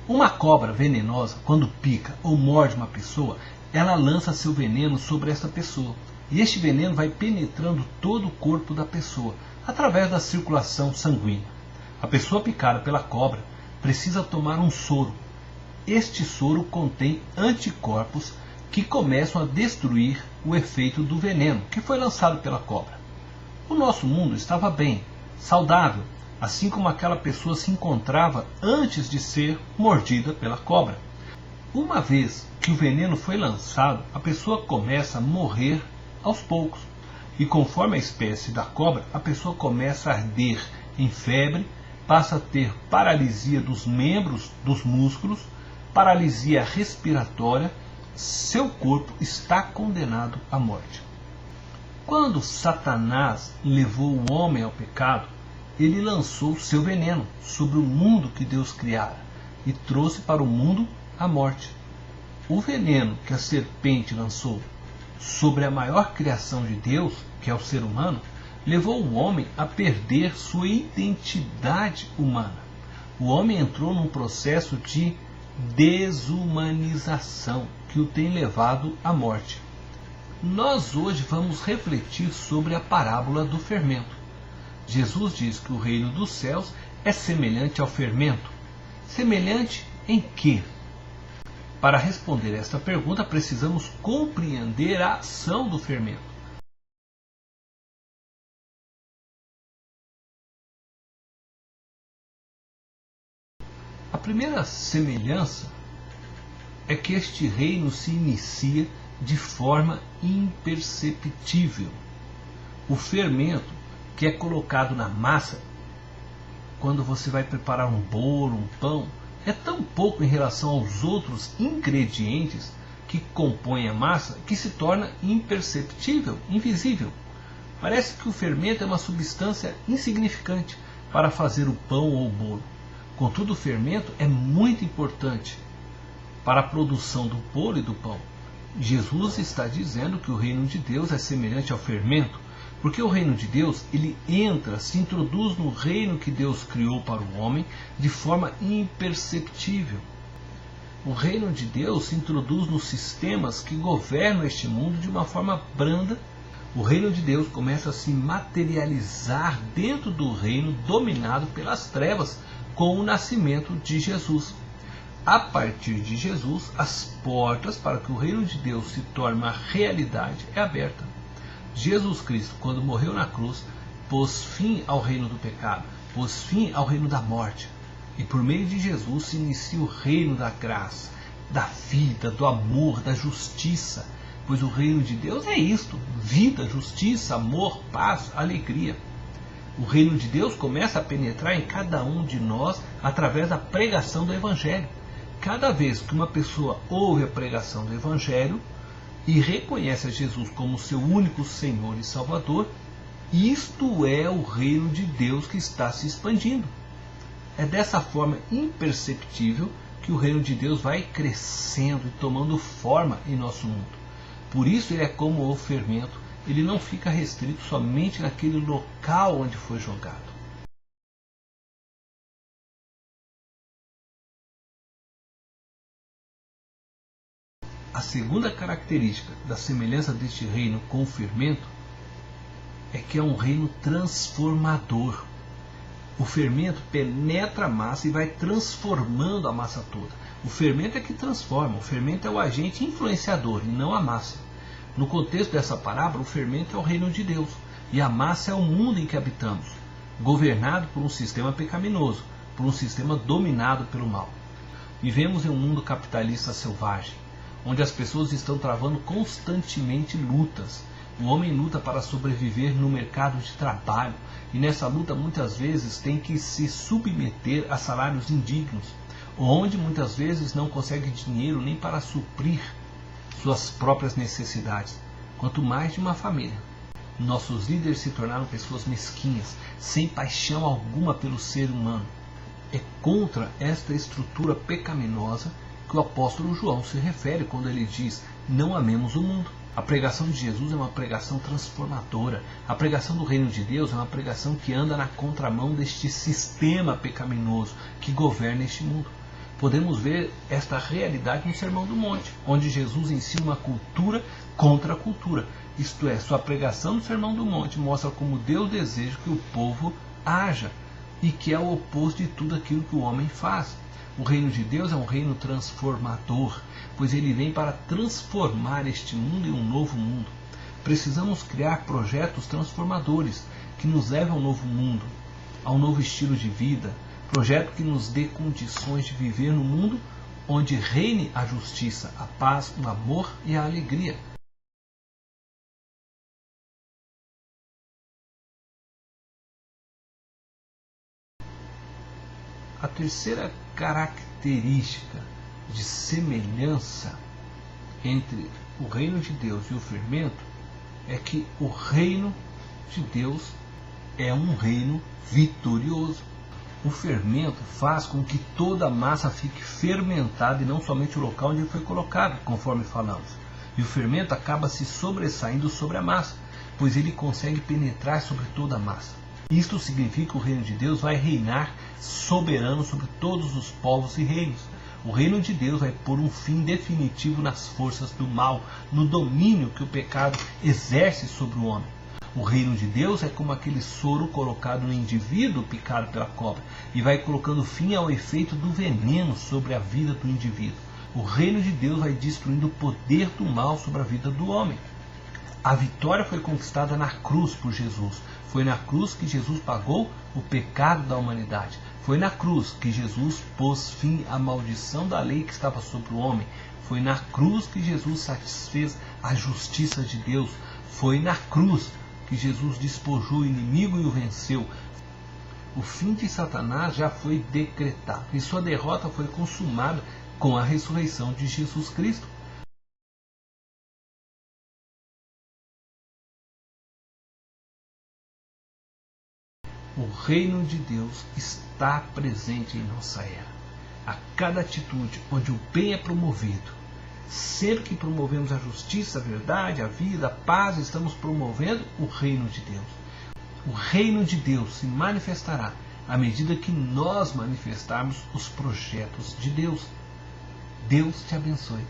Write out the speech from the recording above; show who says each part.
Speaker 1: Uma cobra venenosa, quando pica ou morde uma pessoa, ela lança seu veneno sobre essa pessoa. E este veneno vai penetrando todo o corpo da pessoa, através da circulação sanguínea. A pessoa picada pela cobra precisa tomar um soro. Este soro contém anticorpos que começam a destruir o efeito do veneno que foi lançado pela cobra. O nosso mundo estava bem, saudável, assim como aquela pessoa se encontrava antes de ser mordida pela cobra. Uma vez que o veneno foi lançado, a pessoa começa a morrer aos poucos. E conforme a espécie da cobra, a pessoa começa a arder em febre, passa a ter paralisia dos membros, dos músculos, paralisia respiratória, seu corpo está condenado à morte. Quando Satanás levou o homem ao pecado, ele lançou seu veneno sobre o mundo que Deus criara e trouxe para o mundo a morte. O veneno que a serpente lançou sobre a maior criação de Deus, que é o ser humano, levou o homem a perder sua identidade humana. O homem entrou num processo de desumanização que o tem levado à morte. Nós hoje vamos refletir sobre a parábola do fermento. Jesus diz que o reino dos céus é semelhante ao fermento. Semelhante em quê? Para responder esta pergunta, precisamos compreender a ação do fermento. A primeira semelhança é que este reino se inicia de forma imperceptível. O fermento que é colocado na massa, quando você vai preparar um bolo, um pão, é tão pouco em relação aos outros ingredientes que compõem a massa que se torna imperceptível, invisível. Parece que o fermento é uma substância insignificante para fazer o pão ou o bolo. Contudo, o fermento é muito importante para a produção do bolo e do pão. Jesus está dizendo que o reino de Deus é semelhante ao fermento, porque o reino de Deus, ele entra, se introduz no reino que Deus criou para o homem de forma imperceptível. O reino de Deus se introduz nos sistemas que governam este mundo de uma forma branda. O reino de Deus começa a se materializar dentro do reino dominado pelas trevas com o nascimento de Jesus. A partir de Jesus, as portas para que o reino de Deus se torne uma realidade é aberta. Jesus Cristo, quando morreu na cruz, pôs fim ao reino do pecado, pôs fim ao reino da morte. E por meio de Jesus se inicia o reino da graça, da vida, do amor, da justiça. Pois o reino de Deus é isto: vida, justiça, amor, paz, alegria. O reino de Deus começa a penetrar em cada um de nós através da pregação do Evangelho. Cada vez que uma pessoa ouve a pregação do Evangelho e reconhece a Jesus como seu único Senhor e Salvador, isto é o reino de Deus que está se expandindo. É dessa forma imperceptível que o reino de Deus vai crescendo e tomando forma em nosso mundo. Por isso ele é como o fermento, ele não fica restrito somente naquele local onde foi jogado. A segunda característica da semelhança deste reino com o fermento é que é um reino transformador. O fermento penetra a massa e vai transformando a massa toda. O fermento é que transforma, o fermento é o agente influenciador e não a massa. No contexto dessa parábola, o fermento é o reino de Deus e a massa é o mundo em que habitamos, governado por um sistema pecaminoso, por um sistema dominado pelo mal. Vivemos em um mundo capitalista selvagem, onde as pessoas estão travando constantemente lutas. O homem luta para sobreviver no mercado de trabalho e nessa luta muitas vezes tem que se submeter a salários indignos, onde muitas vezes não consegue dinheiro nem para suprir suas próprias necessidades, quanto mais de uma família. Nossos líderes se tornaram pessoas mesquinhas, sem paixão alguma pelo ser humano. É contra esta estrutura pecaminosa que o apóstolo João se refere quando ele diz: não amemos o mundo. A pregação de Jesus é uma pregação transformadora. A pregação do reino de Deus é uma pregação que anda na contramão deste sistema pecaminoso que governa este mundo. Podemos ver esta realidade no Sermão do Monte, onde Jesus ensina uma cultura contra a cultura. Isto é, sua pregação no Sermão do Monte mostra como Deus deseja que o povo haja e que é o oposto de tudo aquilo que o homem faz. O reino de Deus é um reino transformador, pois ele vem para transformar este mundo em um novo mundo. Precisamos criar projetos transformadores que nos levem ao novo mundo, a um novo estilo de vida, projeto que nos dê condições de viver no mundo onde reine a justiça, a paz, o amor e a alegria. A terceira característica de semelhança entre o reino de Deus e o fermento é que o reino de Deus é um reino vitorioso. O fermento faz com que toda a massa fique fermentada e não somente o local onde ele foi colocado, conforme falamos. E o fermento acaba se sobressaindo sobre a massa, pois ele consegue penetrar sobre toda a massa. Isto significa que o reino de Deus vai reinar soberano sobre todos os povos e reinos. O reino de Deus vai pôr um fim definitivo nas forças do mal, no domínio que o pecado exerce sobre o homem. O reino de Deus é como aquele soro colocado no indivíduo picado pela cobra e vai colocando fim ao efeito do veneno sobre a vida do indivíduo. O reino de Deus vai destruindo o poder do mal sobre a vida do homem. A vitória foi conquistada na cruz por Jesus. Foi na cruz que Jesus pagou o pecado da humanidade. Foi na cruz que Jesus pôs fim à maldição da lei que estava sobre o homem. Foi na cruz que Jesus satisfez a justiça de Deus. Foi na cruz que Jesus despojou o inimigo e o venceu. O fim de Satanás já foi decretado e sua derrota foi consumada com a ressurreição de Jesus Cristo. O reino de Deus está presente em nossa era. A cada atitude onde o bem é promovido, sempre que promovemos a justiça, a verdade, a vida, a paz, estamos promovendo o reino de Deus. O reino de Deus se manifestará à medida que nós manifestarmos os projetos de Deus. Deus te abençoe.